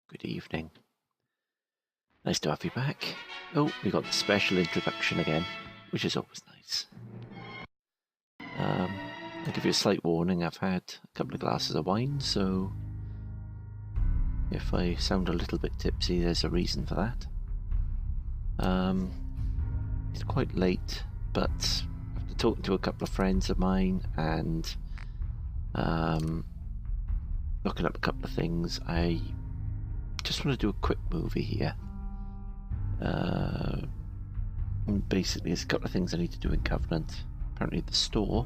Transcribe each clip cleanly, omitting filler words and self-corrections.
Good evening. Nice to have you back. Oh, we got the special introduction again, which is always nice. I'll give you a slight warning. I've had a couple of glasses of wine, so if I sound a little bit tipsy, there's a reason for that. It's quite late, but after talking to a couple of friends of mine and looking up a couple of things, I just want to do a quick movie here. Basically, there's a couple of things I need to do in Covenant. Apparently the store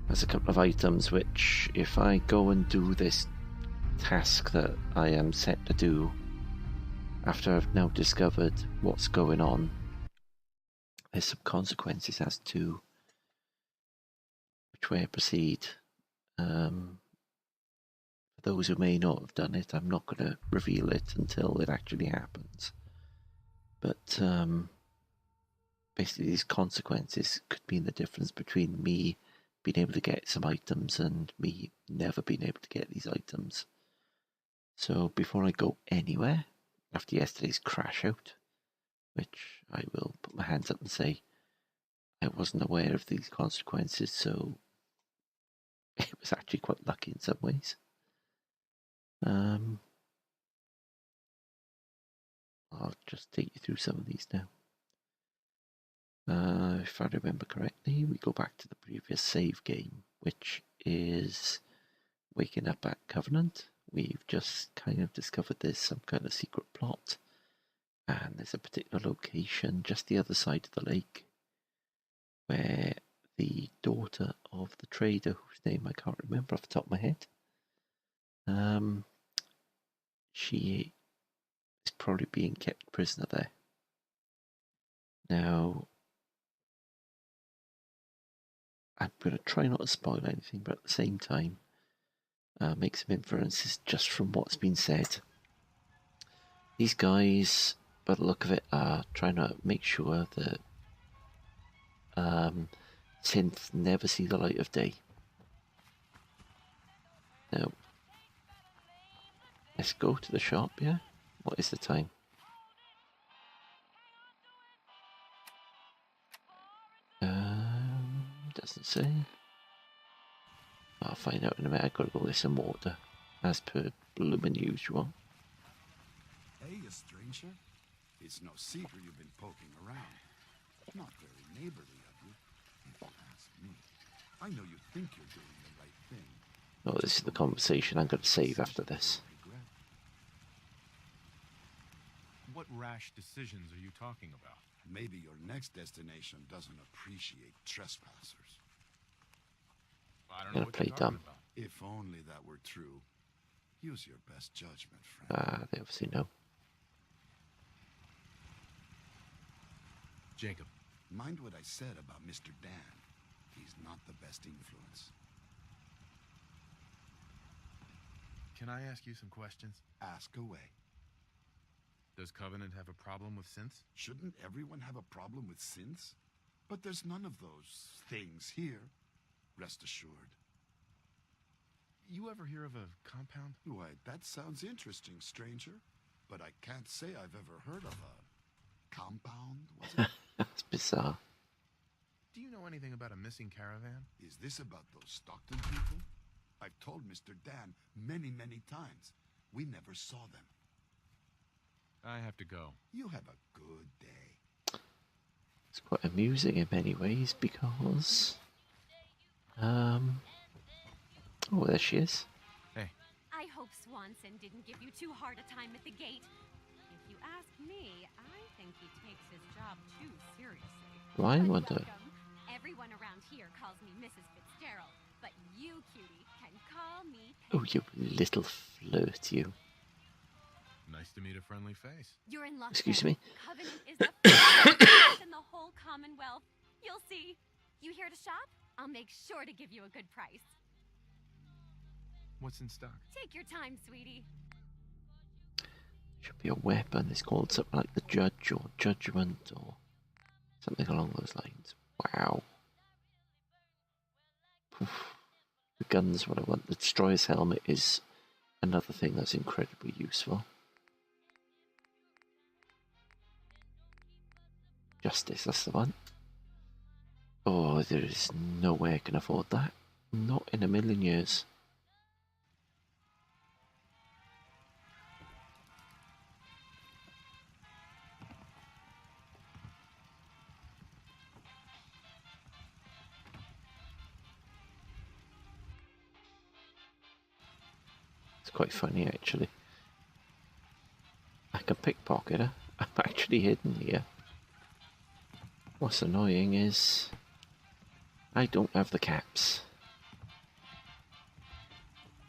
has a couple of items which, if I go and do this task that I am set to do, after I've now discovered what's going on, there's some consequences as to which way I proceed. For those who may not have done it, I'm not going to reveal it until it actually happens. But basically, these consequences could mean the difference between me being able to get some items and me never being able to get these items. So before I go anywhere, after yesterday's crash out, which I will put my hands up and say I wasn't aware of these consequences, so it was actually quite lucky in some ways. I'll just take you through some of these now. If I remember correctly, we go back to the previous save game, which is waking up at Covenant. We've just kind of discovered there's some kind of secret plot, and there's a particular location just the other side of the lake where the daughter of the trader, whose name I can't remember off the top of my head, she is probably being kept prisoner there. Now, I'm going to try not to spoil anything, but at the same time, make some inferences just from what's been said. These guys, by the look of it, are trying to make sure that Synths never see the light of day. Now, let's go to the shop, yeah? What is the time? Doesn't say. I'll find out in a minute. I've got to go get some water, as per bloomin' usual. Hey, you stranger. It's no secret you've been poking around. Not very neighborly of you, if you ask me. I know you think you're doing the right thing. Oh, this is the conversation I'm going to save after this. What rash decisions are you talking about? Maybe your next destination doesn't appreciate trespassers. I don't know what you're talking dumb. about. If only that were true. Use your best judgment, friend. They obviously know. Jacob. Mind what I said about Mr. Dan. He's not the best influence. Can I ask you some questions? Ask away. Does Covenant have a problem with synths? Shouldn't everyone have a problem with synths? But there's none of those things here. Rest assured. You ever hear of a compound? Why, that sounds interesting, stranger. But I can't say I've ever heard of a compound, was it? That's bizarre. Do you know anything about a missing caravan? Is this about those Stockton people? I've told Mr. Dan many, many times. We never saw them. I have to go. You have a good day. It's quite amusing in many ways because... Oh, there she is. Hey. I hope Swanson didn't give you too hard a time at the gate. If you ask me, I think he takes his job too seriously. Why, I wonder? Welcome. Everyone around here calls me Mrs. Fitzgerald, but you, cutie, can call me Peggy. Oh, you little flirt, you. Nice to meet a friendly face. You're in luck. Excuse then. me? Covenant is the first place in the whole Commonwealth. You'll see. You here to shop? I'll make sure to give you a good price. What's in stock? Take your time, sweetie. Should be a weapon. It's called something like the Judge or Judgment or something along those lines. Wow. Oof. The gun's what I want. The Destroyer's helmet is another thing that's incredibly useful. Justice, that's the one. Oh, there is no way I can afford that. Not in a million years. It's quite funny, actually. I can pickpocket her. I'm actually hidden here. What's annoying is I don't have the caps.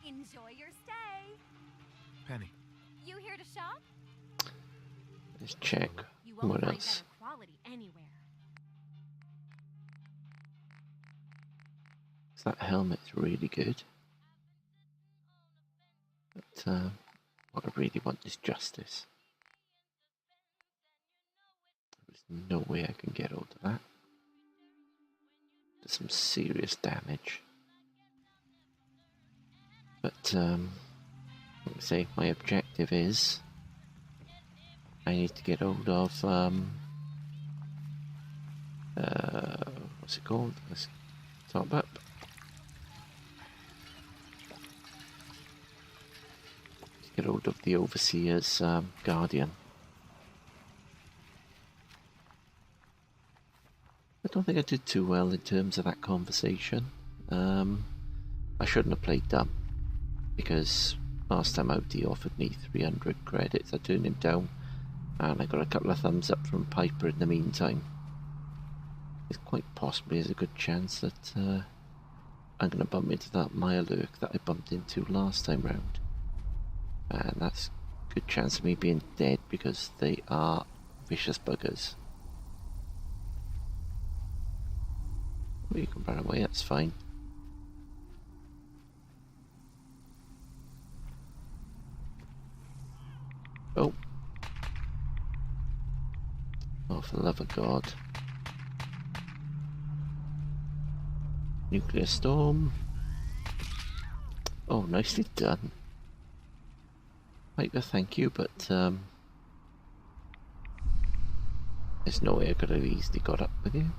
Enjoy your stay. Penny. You here to shop? Let's check. You won't What find else? better quality anywhere. That helmet's really good. But what I really want is justice. There's no way I can get hold of that. There's some serious damage. But like I say, my objective is I need to get hold of what's it called? Let's top up. Get hold of the Overseer's Guardian. I don't think I did too well in terms of that conversation. I shouldn't have played dumb, because last time out he offered me 300 credits. I turned him down, and I got a couple of thumbs up from Piper in the meantime. It's quite possibly there's a good chance that I'm going to bump into that Mirelurk that I bumped into last time round. And that's a good chance of me being dead because they are vicious buggers. Well, you can run away, that's fine. Oh. Oh, for the love of God. Nuclear storm. Oh, nicely done. Piper, thank you, but there's no way I could have easily got up with you.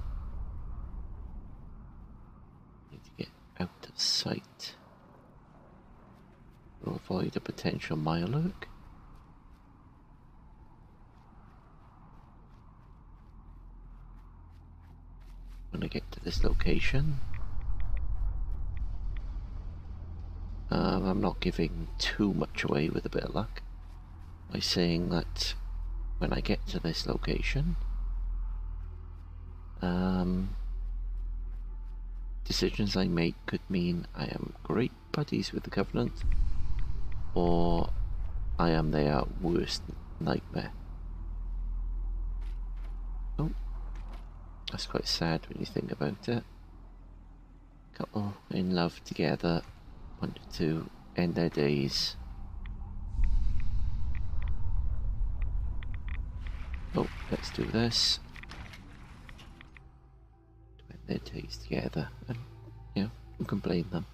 Need to get out of sight. We'll avoid a potential Mirelurk. When I get to this location, I'm not giving too much away with a bit of luck by saying that when I get to this location, decisions I make could mean I am great buddies with the Covenant, or I am their worst nightmare. Oh, that's quite sad when you think about it. Couple in love together, wanted to end their days. Oh, let's do this. To end their days together, and you know, who can blame them?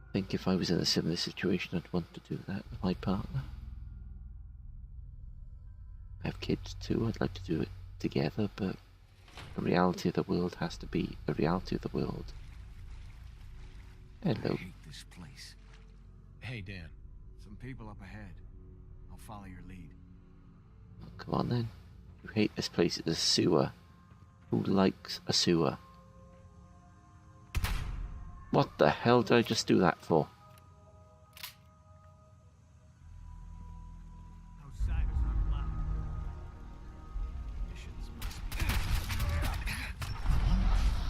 I think if I was in a similar situation, I'd want to do that with my partner. I have kids too, I'd like to do it together, but the reality of the world has to be a reality of the world. Hello. I hate this place. Hey, Dan. Some people up ahead. I'll follow your lead. Oh, come on then. You hate this place, it's a sewer. Who likes a sewer? What the hell did I just do that for? Outsiders aren't allowed. Missions must be.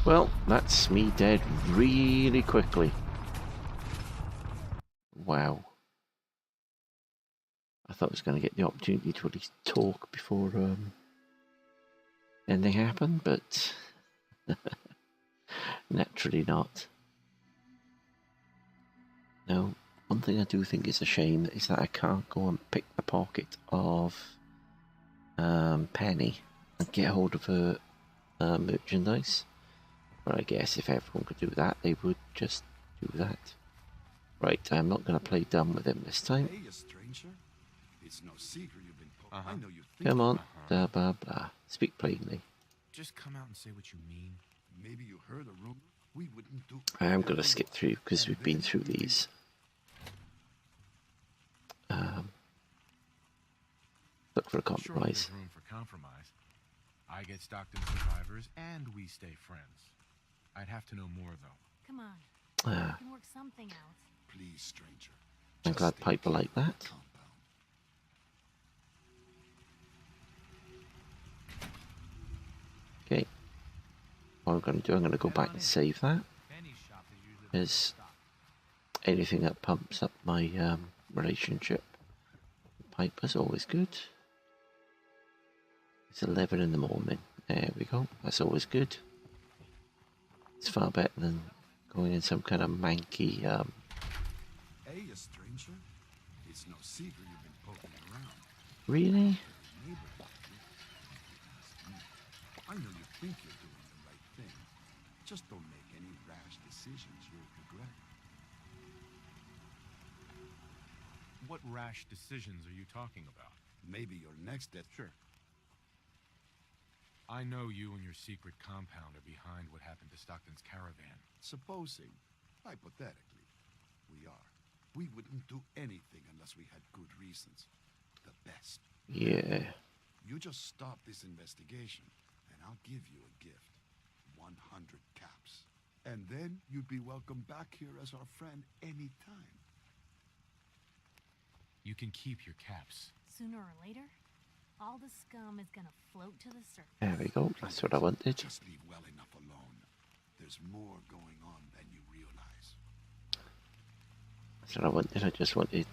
Well, that's me dead really quickly. Wow. I thought I was going to get the opportunity to at least talk before anything happened, but naturally not. Now, one thing I do think is a shame is that I can't go and pick the pocket of Penny and get hold of her merchandise. But I guess if everyone could do that, they would just do that. Right, I'm not going to play dumb with him this time. Hey, you stranger. It's no secret you've been poking. Uh-huh. I know you think. Come on, Uh-huh. blah blah blah. Speak plainly. Just come out and say what you mean. Maybe you heard a rumor. We wouldn't do. I am going to skip through because we've been through these. Look for a Surely compromise. there's room for compromise. I get Stockton survivors, and we stay friends. I'd have to know more, though. Come on. Ah, We can work something out. Please, stranger. I'm Just glad stay Piper clear liked of the that. compound. Okay. What I'm going to do, I'm going to go back and save that. Penny's shop is usually Is anything that pumps up my relationship with Piper's always good. It's 11 in the morning. There we go. That's always good. It's far better than going in some kind of manky. Hey, you stranger. It's no secret you've been poking around. Really? Neighbor, I know you think you're doing the right thing. Just don't make any rash decisions you'll regret. What rash decisions are you talking about? Maybe your next death. Sure. I know you and your secret compound are behind what happened to Stockton's caravan. Supposing, hypothetically, we are. We wouldn't do anything unless we had good reasons. The best. Yeah. You just stop this investigation, and I'll give you a gift. 100 caps. And then you'd be welcome back here as our friend anytime. You can keep your caps. Sooner or later, all the scum is gonna float to the surface. There we go. That's what I wanted. Just leave well enough alone. There's more going on than you realize. That's what I wanted. I just wanted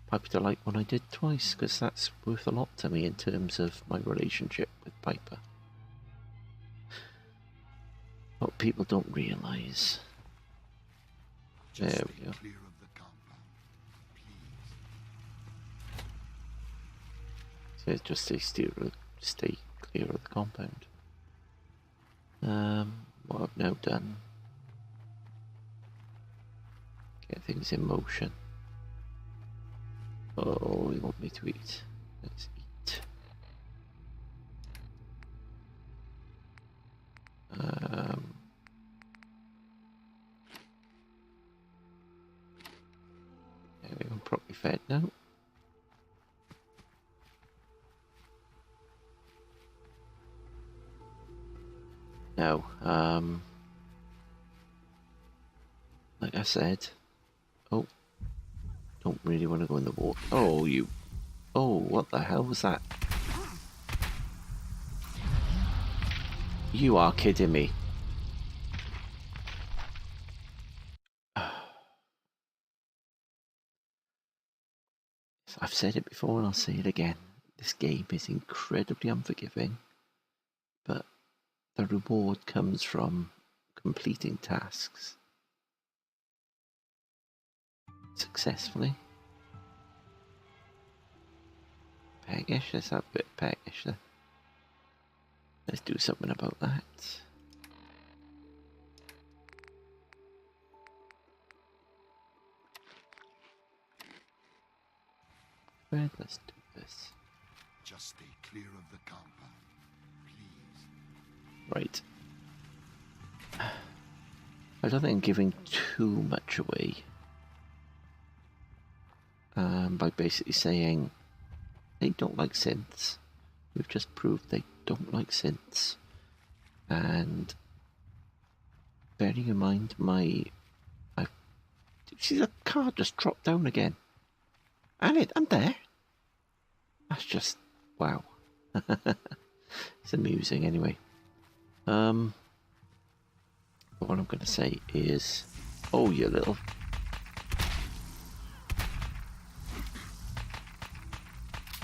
Piper to like what I did twice, because that's worth a lot to me in terms of my relationship with Piper. What people don't realise. Just There stay we go. clear of the compound, please. So it's just stay clear of the compound. What I've now done. Get things in motion. Oh, you want me to eat? Let's eat. There we go, properly fed now. Now, like I said, oh, don't really want to go in the water. Oh, you, oh, what the hell was that? You are kidding me. I've said it before and I'll say it again. This game is incredibly unforgiving, but the reward comes from completing tasks successfully. Peckish, let's have a bit of peckish then. Let's do something about that. Right, let's do this. Just stay clear of the compound, please. Right. I don't think I'm giving too much away by basically saying they don't like synths. We've just proved they don't like synths. And bearing in mind see the car just dropped down again. And I'm there. That's just wow. It's amusing anyway. What I'm gonna say is, oh, you little.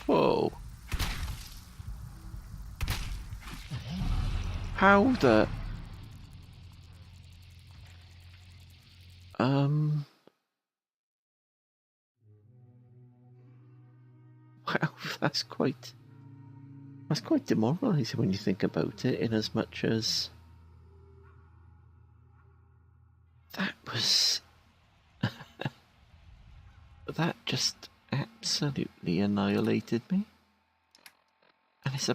Whoa. How the wow, that's quite demoralising when you think about it, in as much as that was that just absolutely annihilated me. And it's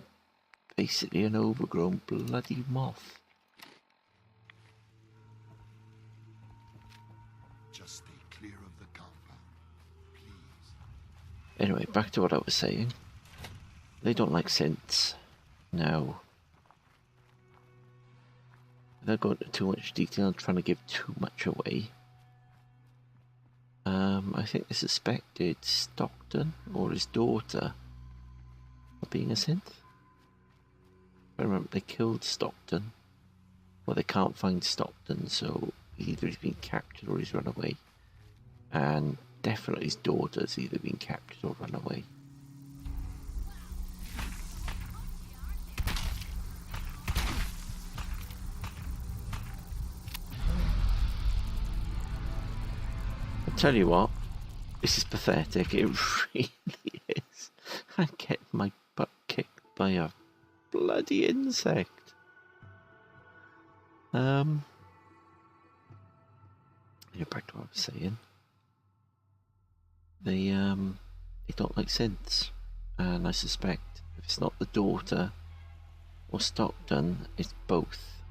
basically an overgrown bloody moth. Just stay clear of the compound, please. Anyway, back to what I was saying. They don't like synths. Now, without going into too much detail, trying to give too much away. I think they suspected Stockton or his daughter of being a synth. I remember they killed Stockton. Well, they can't find Stockton, so either he's been captured or he's run away. And definitely his daughter's either been captured or run away. I'll tell you what, this is pathetic, it really is. I get my butt kicked by a bloody insect. Back to what I was saying. They don't like synths, and I suspect if it's not the daughter or Stockton, it's both.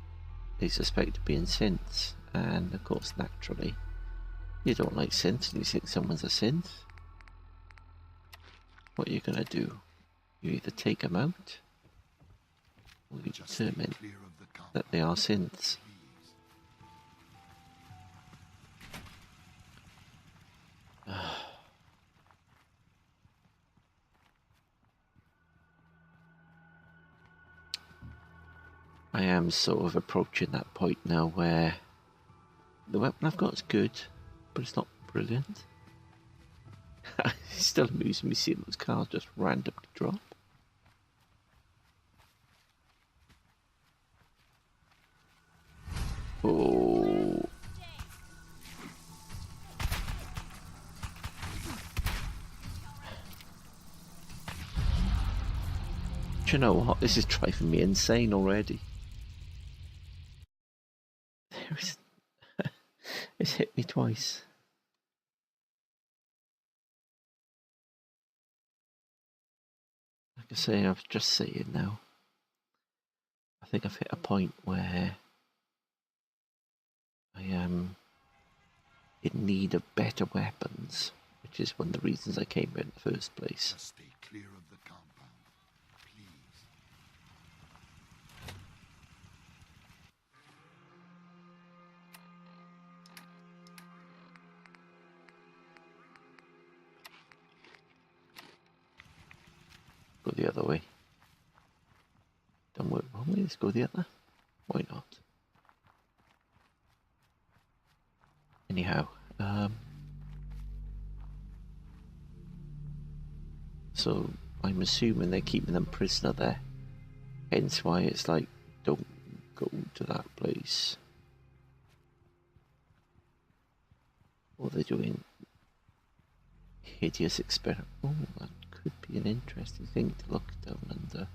They suspect of being synths, and of course, naturally, you don't like synths and you think someone's a synth. What are you gonna do? You either take them out, or you determine that they are synths. I am sort of approaching that point now where the weapon I've got is good, but it's not brilliant. It's still amusing me seeing those cars just randomly drop. Oh. Do you know what? This is driving me insane already. It's hit me twice. Like I say, I was just saying now. I think I've hit a point where I am in need of better weapons, which is one of the reasons I came here in the first place. Just stay clear of the compound, please. Go the other way. Don't work one way, let's go the other. Why not? Anyhow, so I'm assuming they're keeping them prisoner there. Hence why it's like, don't go to that place. Or they're doing hideous experiment. Oh, that could be an interesting thing to look down under.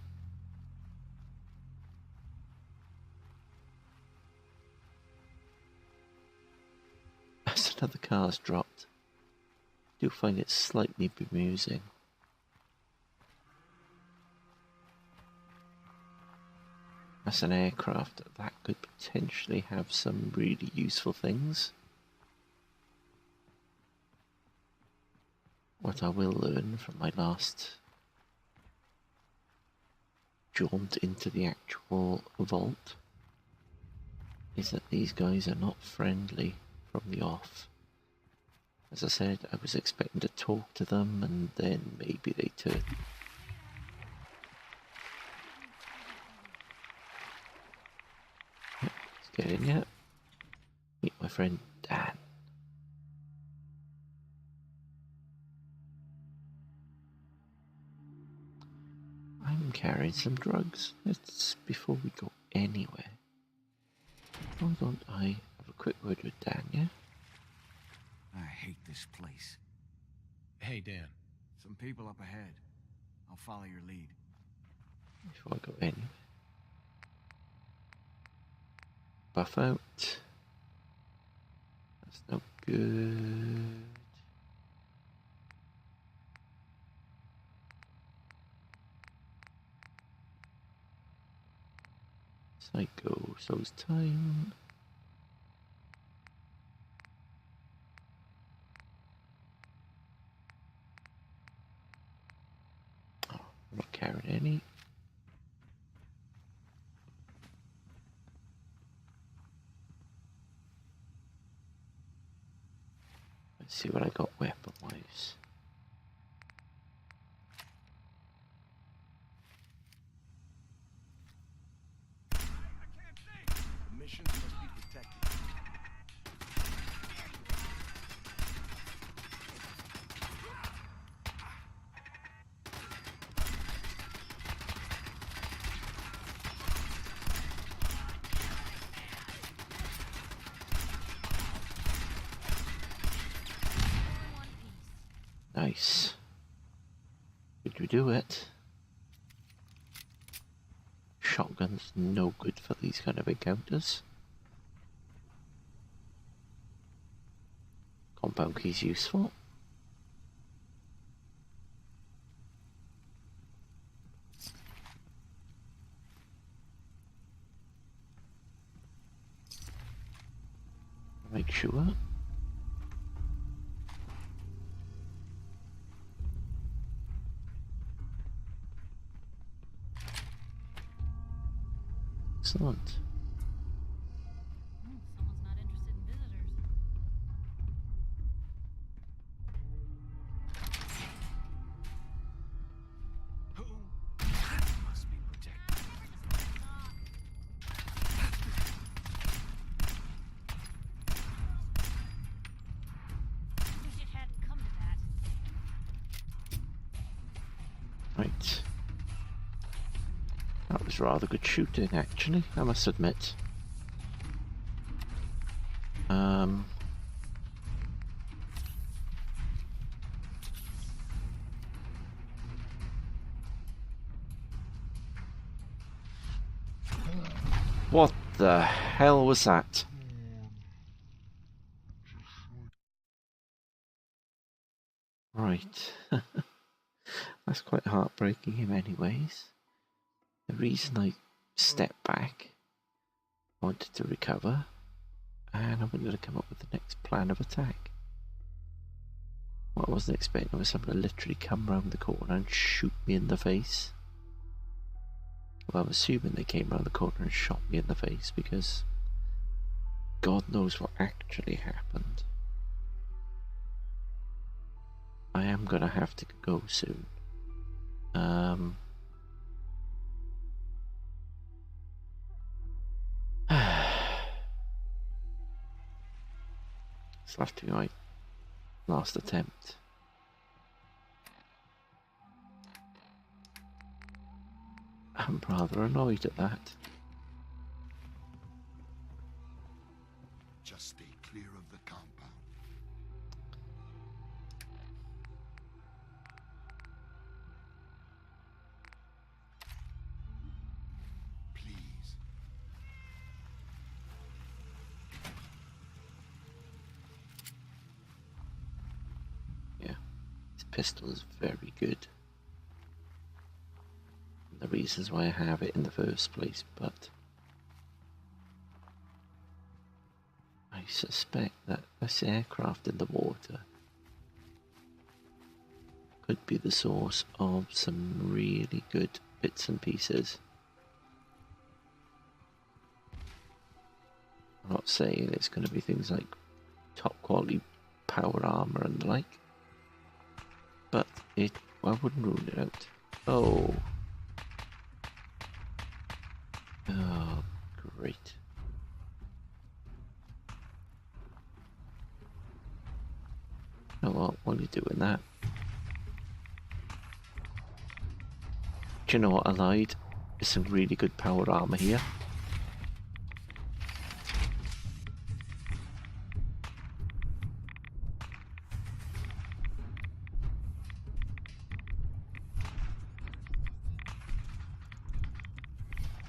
As another car's dropped, I do find it slightly bemusing. As an aircraft, that could potentially have some really useful things. What I will learn from my last jaunt into the actual vault is that these guys are not friendly from the off. As I said, I was expecting to talk to them and then maybe they turn. Let's get in yet. Meet my friend Dan. I'm carrying some drugs. Let's, before we go anywhere, why don't I have a quick word with Dan, yeah? I hate this place. Hey, Dan. Some people up ahead. I'll follow your lead. Before I go anywhere. Buff out. That's no good. Psycho, so's time. Oh, I'm not carrying any. Let's see what I got weapon-wise. The missions must be protected. Nice. Did we do it? Shotgun's no good for these kind of encounters. Compound key's useful. Make sure. Excellent. Someone's not interested in visitors. Who must be protected? Wish it hadn't come to that. Right. That was rather good shooting, actually, I must admit. What the hell was that? Right. That's quite heartbreaking in many ways. The reason I stepped back, I wanted to recover, and I wanted to come up with the next plan of attack. What I wasn't expecting was someone to literally come round the corner and shoot me in the face. Well, I'm assuming they came round the corner and shot me in the face because God knows what actually happened. I am gonna have to go soon. This will have to be my last attempt. I'm rather annoyed at that. Just stay clear of the compound. Please. Yeah, this pistol is very good. The reasons why I have it in the first place, but I suspect that this aircraft in the water could be the source of some really good bits and pieces. I'm not saying it's going to be things like top quality power armor and the like, but I wouldn't rule it out. Oh. Oh, great. You know what, while you're doing that, do you know what I lied? There's some really good power armor here.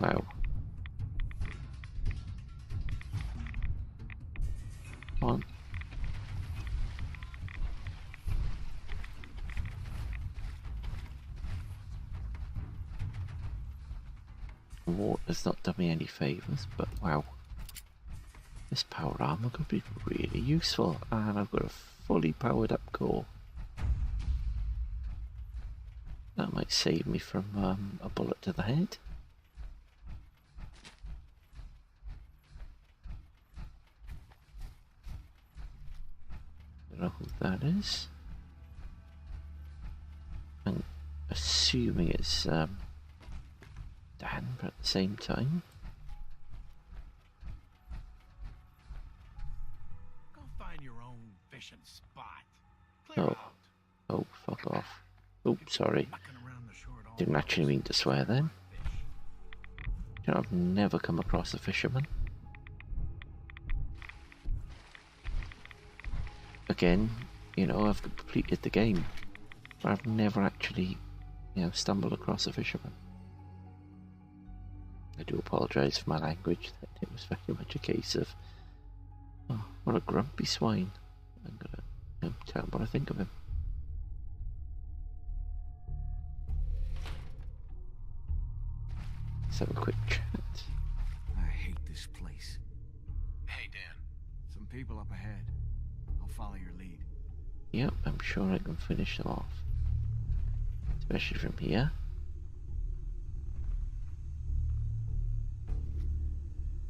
Wow. Come on. water's not done me any favours, but wow. This power armor could be really useful, and I've got a fully powered up core. That might save me from a bullet to the head. Don't know who that is. I'm assuming it's Dan, but at the same time. Go find your own fishing spot. Clear Oh. out. Oh, fuck off. Oh, sorry. Mucking around the shore at all Didn't actually mean to swear then. fish. You know, I've never come across a fisherman. Again, you know, I've completed the game, but I've never actually, you know, stumbled across a fisherman. I do apologise for my language. It was very much a case of, oh, what a grumpy swine. I'm gonna, you know, tell him what I think of him. Let's have a quick chat. I hate this place. Hey, Dan. Some people up ahead. I'll follow your lead. Yep, I'm sure I can finish them off. Especially from here.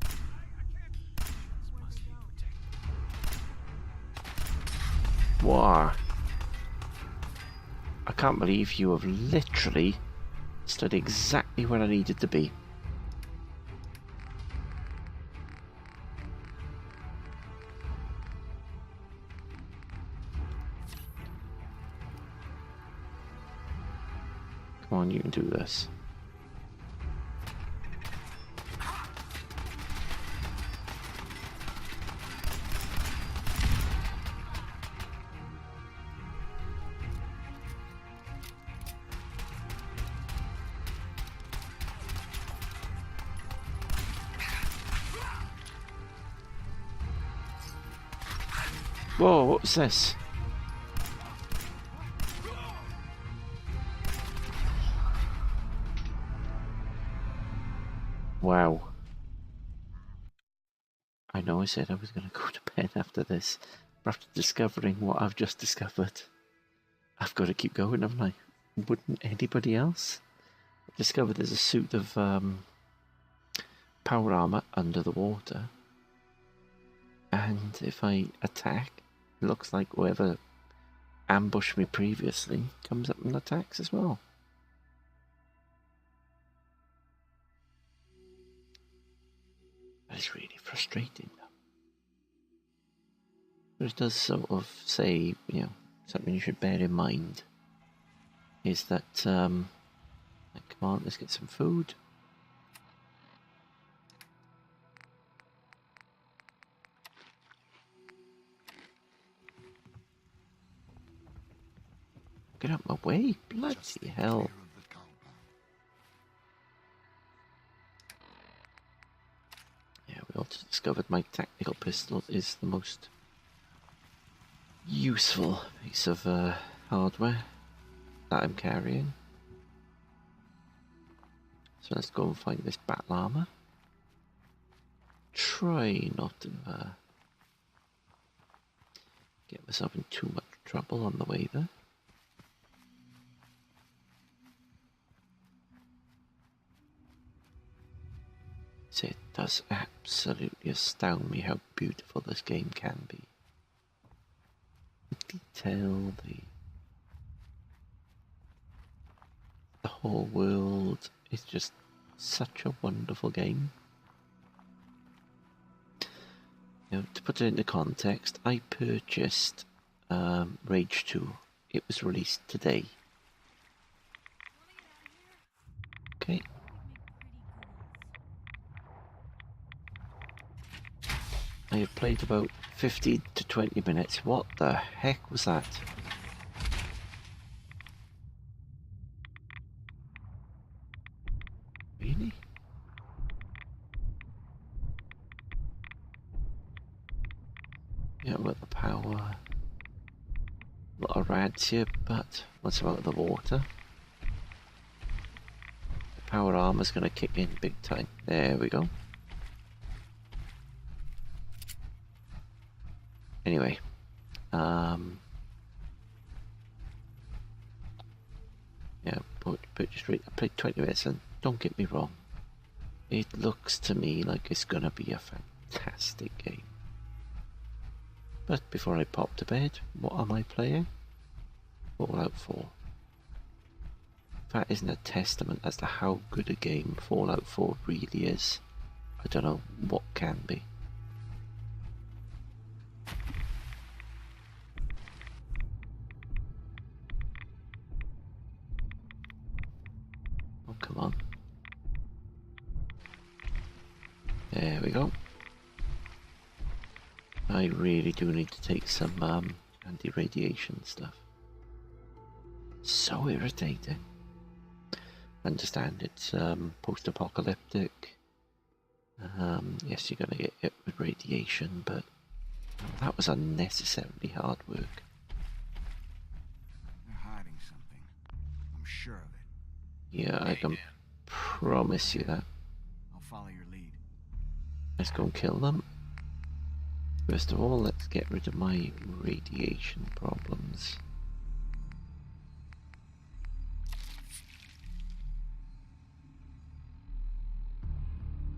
Must be protected. Wow. I can't believe you have literally stood exactly where I needed to be. Come on, you can do this. Whoa, what was this? Wow. I know I said I was going to go to bed after this, but after discovering what I've just discovered, I've got to keep going, haven't I? Wouldn't anybody else? I discovered there's a suit of power armor under the water, and if I attack, it looks like whoever ambushed me previously comes up and attacks as well. That is really frustrating, though. But it does sort of say, you know, something you should bear in mind is that, come on, let's get some food. Get out my way, bloody hell. Clear of the compound. Yeah, we also discovered my tactical pistol is the most useful piece of hardware that I'm carrying. So let's go and find this battle armor. Try not to get myself in too much trouble on the way there. So it does absolutely astound me how beautiful this game can be. The detail, the whole world is just such a wonderful game. You know, to put it into context, I purchased Rage 2. It was released today. Okay. I have played about 15 to 20 minutes. What the heck was that? Really? Yeah, I've got the power. A lot of rads here, but what's about the water? power armor's gonna kick in big time. There we go. Anyway, yeah, purchase rate. I played 20 minutes, and don't get me wrong, it looks to me like it's gonna be a fantastic game. But before I pop to bed, what am I playing? Fallout 4. If that isn't a testament as to how good a game Fallout 4 really is, I don't know what can be. Oh, come on. There we go. I really do need to take some anti-radiation stuff. So irritating. Understand it's post-apocalyptic. Yes, you're gonna get hit with radiation, but that was unnecessarily hard work. They're hiding something. I'm sure of it. Yeah, I can promise you that. I'll follow your lead. Let's go and kill them. First of all, let's get rid of my radiation problems.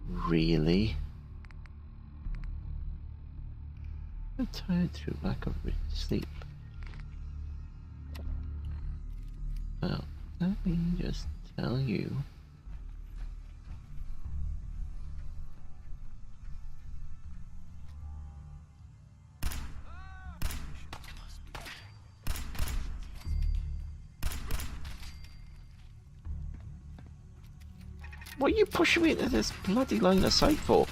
Really? I'm tired through lack of sleep. Well, let me just tell you. What are you pushing me into this bloody line of sight for?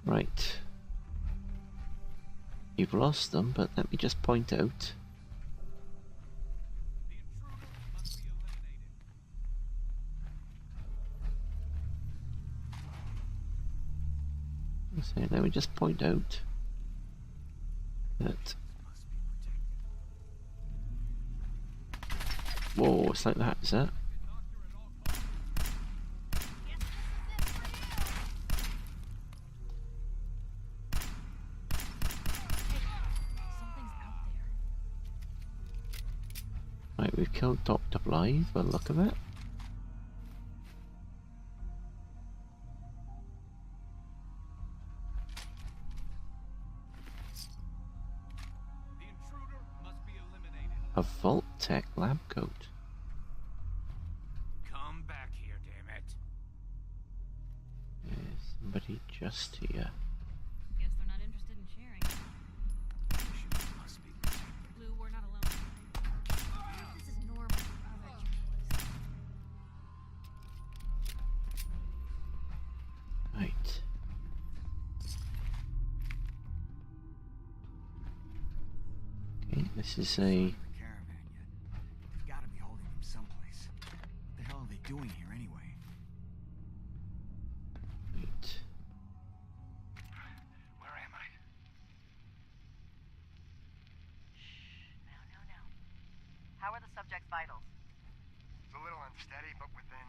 Right. You've lost them, but let me just point out. So let me just point out that. Whoa, it's like that, is that? Right, we've killed Dr. Blythe by the look of it. The intruder must be eliminated. A Vault Tech lab coat. Come back here, damn it. There's somebody just here. Guess they're not interested in sharing. Must be protected. Blue, we're not alone. This is normal for other journalists. Right. Okay, this is a. The caravan yet. They've got to be holding them someplace. What the hell are they doing here anyway? Wait. Where am I? No. How are the subject's vitals? It's a little unsteady, but within.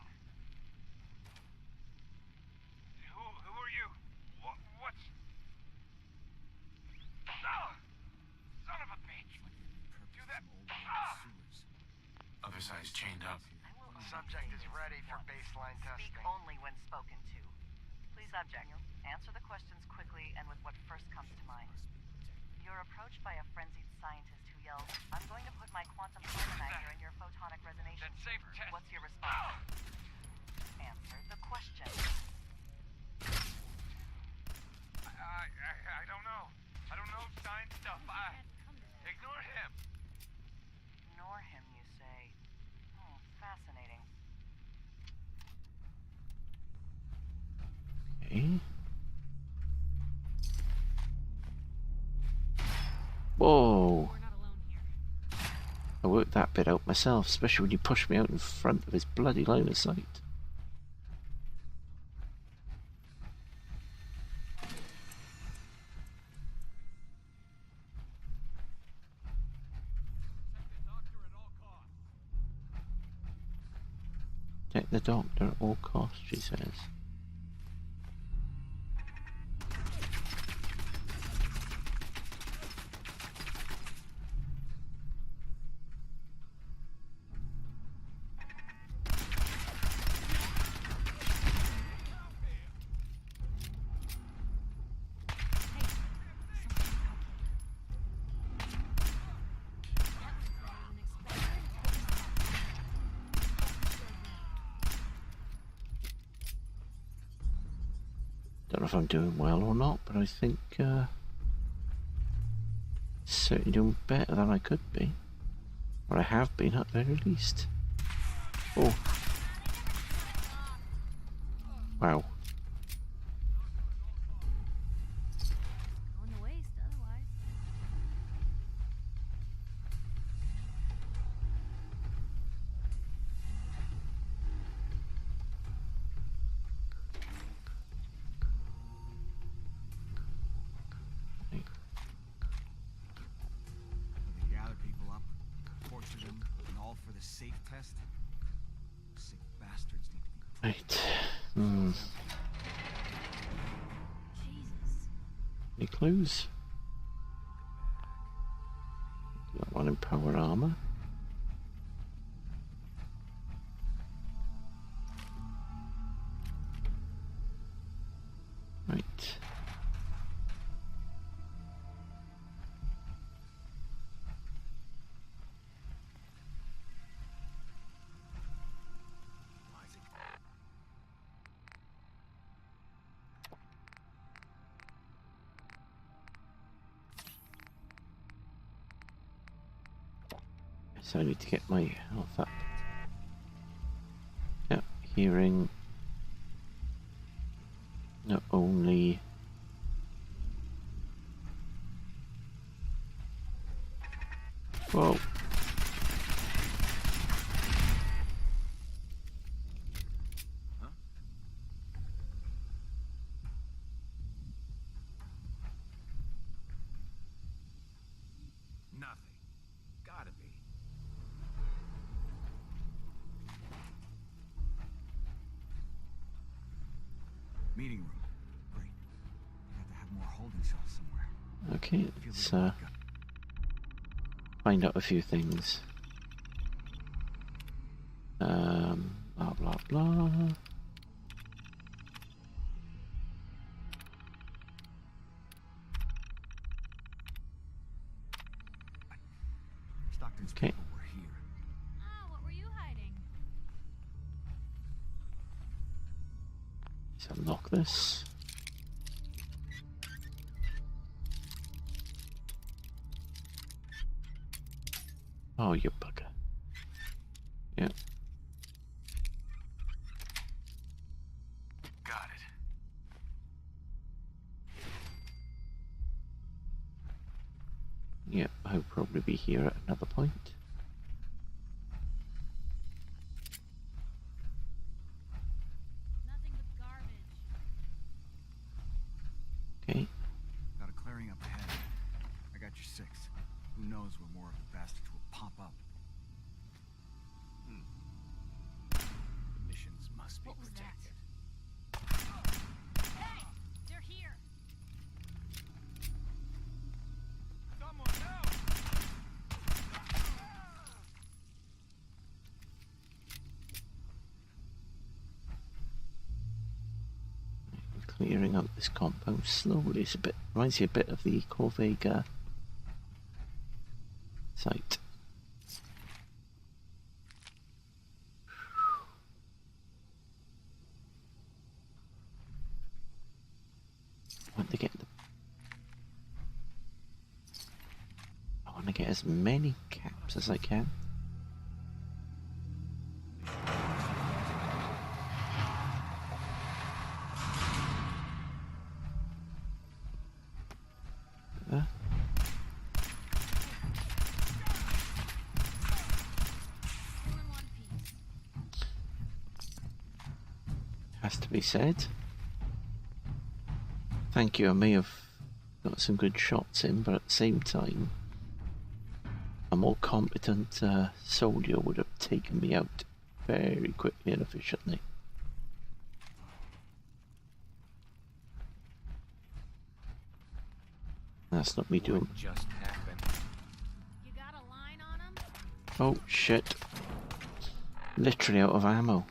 Who are you? What's... Ah! Son of a bitch! Do that... Ah! Other side's chained up. I will The subject is ready for baseline speak testing. only when spoken to. Please, subject, answer the questions quickly and with what first comes to mind. You're approached by a frenzied scientist who yells, "I'm going to put my quantum harmonizer in your photonic resonation That safe chamber." test. What's your response? Answer the question. I don't know. I don't know science stuff. Ignore him. Ignore him, you say. Oh, fascinating. Okay. Whoa! We're not alone here. I worked that bit out myself, especially when you pushed me out in front of his bloody line of sight. Protect the doctor at all costs, she says. Don't know if I'm doing well or not, but I think certainly doing better than I could be. Or I have been at the very least. Oh. Wow. Going to waste otherwise. They gather people up, torture them, and all for the safe test? Sick bastards need to be... Right. Hmm. Jesus. Any clues? Got one in power armor. Right. So I need to get my health up. Yep, hearing not only whoa. Nothing. Gotta be. Meeting room. Great. Got to have more holding cells somewhere. Okay, Feel let's the gut. find out a few things. Blah blah blah. Stockton's Okay. people were here. Ah, what were you hiding? Let's unlock this. Oh, you bugger. Yeah. Got it. Yeah, I'll probably be here at another point. Nothing but garbage. Okay. Got a clearing up ahead. I got your 6. Who knows where more of the bastards will pop up. The missions must be What was that? protected. Hey! They're here! Someone help! Clearing out this compound slowly. It's a bit reminds you a bit of the Corvega site. I want to get I want to get as many caps as I can. There. All in one piece. Has to be said. Thank you, I may have got some good shots in, but at the same time, a more competent soldier would have taken me out very quickly and efficiently. That's not me doing. What just happened? You got a line on him? Oh shit. Literally out of ammo.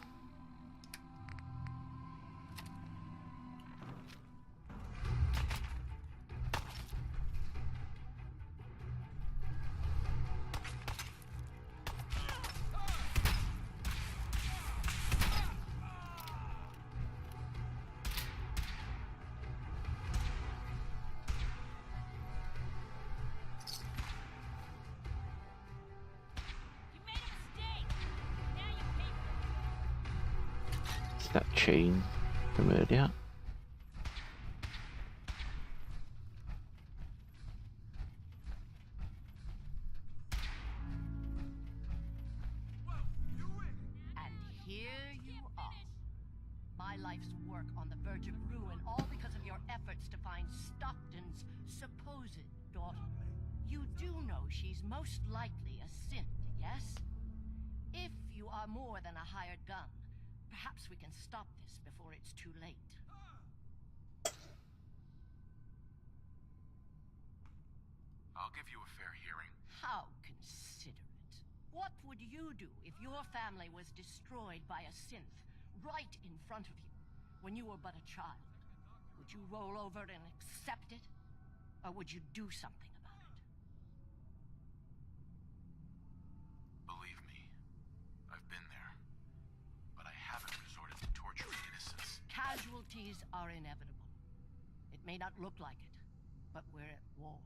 You made a mistake. Now you pay for it. It's that chain from earlier. And here you are. My life's work on the verge of ruin, all because of your efforts to find Stockton's supposed daughter. You do know she's most likely a synth, yes? If you are more than a hired gun, perhaps we can stop this before it's too late. I'll give you a fair hearing. How considerate. What would you do if your family was destroyed by a synth right in front of you when you were but a child? Would you roll over and accept it? Or would you do something about it? Believe me, I've been there. But I haven't resorted to torturing innocents. Casualties are inevitable. It may not look like it, but we're at war.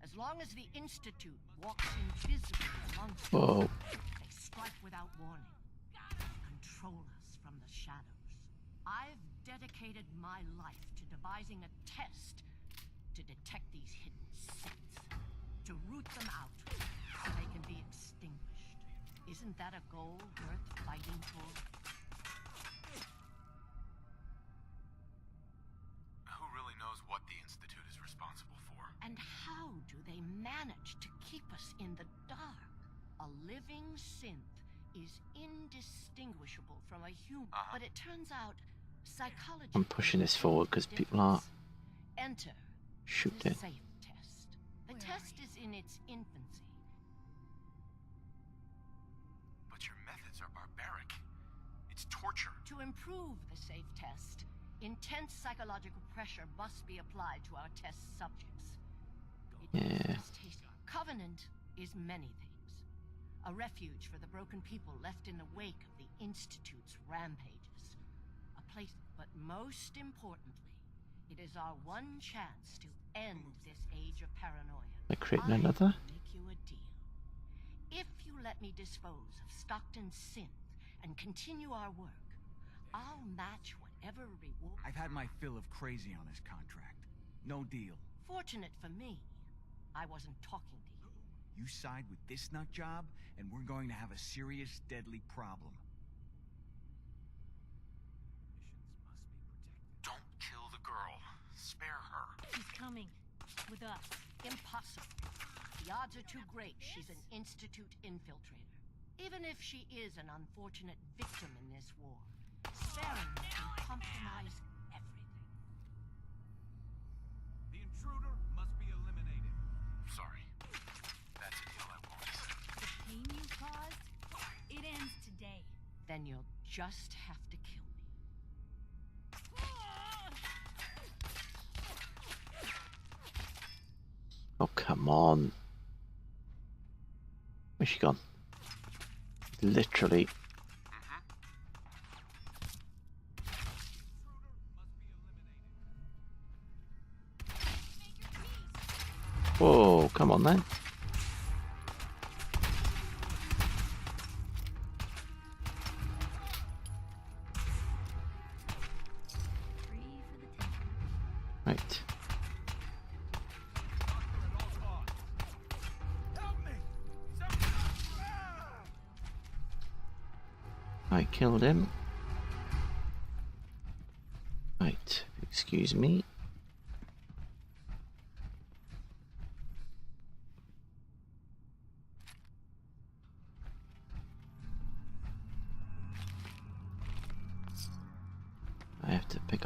As long as the Institute walks invisibly amongst us, Whoa. they strike without warning. Control us from the shadows. I've dedicated my life to devising a test to detect these hidden sects, to root them out so they can be extinguished. Isn't that a goal worth fighting for? Who really knows what the Institute is responsible for? And how do they manage to keep us in the dark? A living synth is indistinguishable from a human. But it turns out psychology. I'm pushing this forward because people are Enter shooting. the safe test. The test is in its infancy. But your methods are barbaric. It's torture. To improve the safe test, intense psychological pressure must be applied to our test subjects. Yeah. Covenant is many things. A refuge for the broken people left in the wake of the Institute's rampages. A place, but most importantly, it is our one chance to end this age of paranoia. They're creating I another? will make you a deal. If you let me dispose of Stockton's synth and continue our work, I'll match whatever reward. I've had my fill of crazy on this contract. No deal. Fortunate for me, I wasn't talking to you. You side with this nut job, and we're going to have a serious, deadly problem. Don't kill the girl. Spare her. He's coming. With us. Impossible. The odds are too great she's an Institute infiltrator. Even if she is an unfortunate victim in this war, sparing her can compromise everything. The intruder must be eliminated. Sorry. That's a deal I won't accept. The pain you caused, it ends today. Then you'll just have to kill me. Oh, come on. Where's she gone? Literally. Whoa, come on then. Free for the taking. Right. Help me! I killed him. Right, excuse me.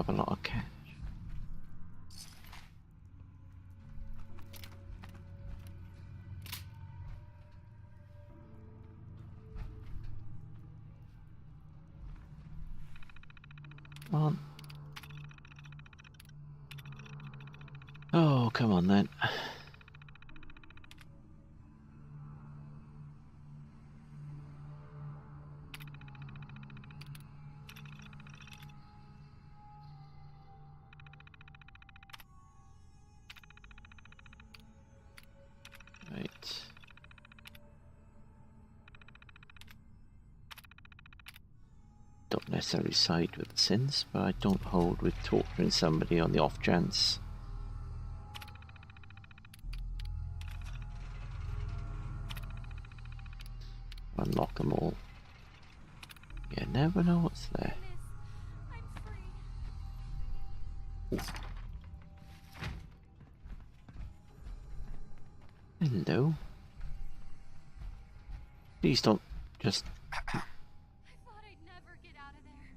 up a lot of cash. Come on. Oh, come on then. Right. Don't necessarily side with the Synths, but I don't hold with torturing somebody on the off chance. Unlock them all. You never know what's there. Hello. Please don't just... I thought I'd never get out of there.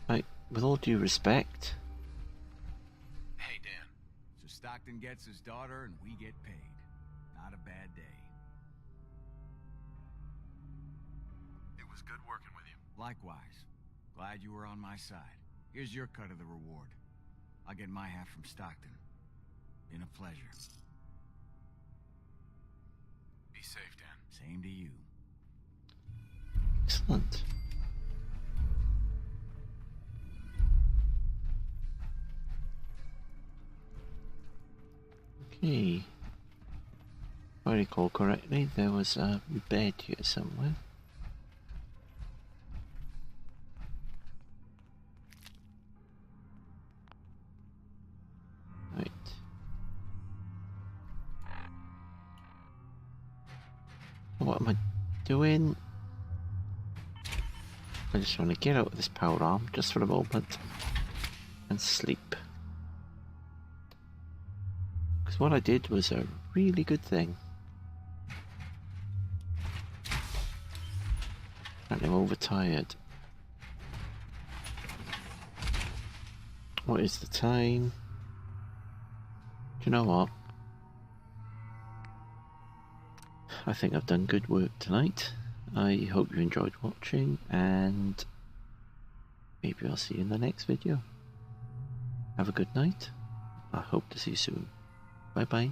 Right, with all due respect... Hey, Dan. So Stockton gets his daughter and we get paid. Not a bad day. It was good working with you. Likewise. Glad you were on my side. Here's your cut of the reward. I'll get my half from Stockton. Been a pleasure. Be safe, Dan. Same to you. Excellent. Okay. If I recall correctly, there was a bed here somewhere. Right. What am I doing? I just want to get out of this power arm just for a moment and sleep. Because what I did was a really good thing. And I'm overtired. What is the time? Do you know what? I think I've done good work tonight. I hope you enjoyed watching, and maybe I'll see you in the next video. Have a good night. I hope to see you soon. Bye bye.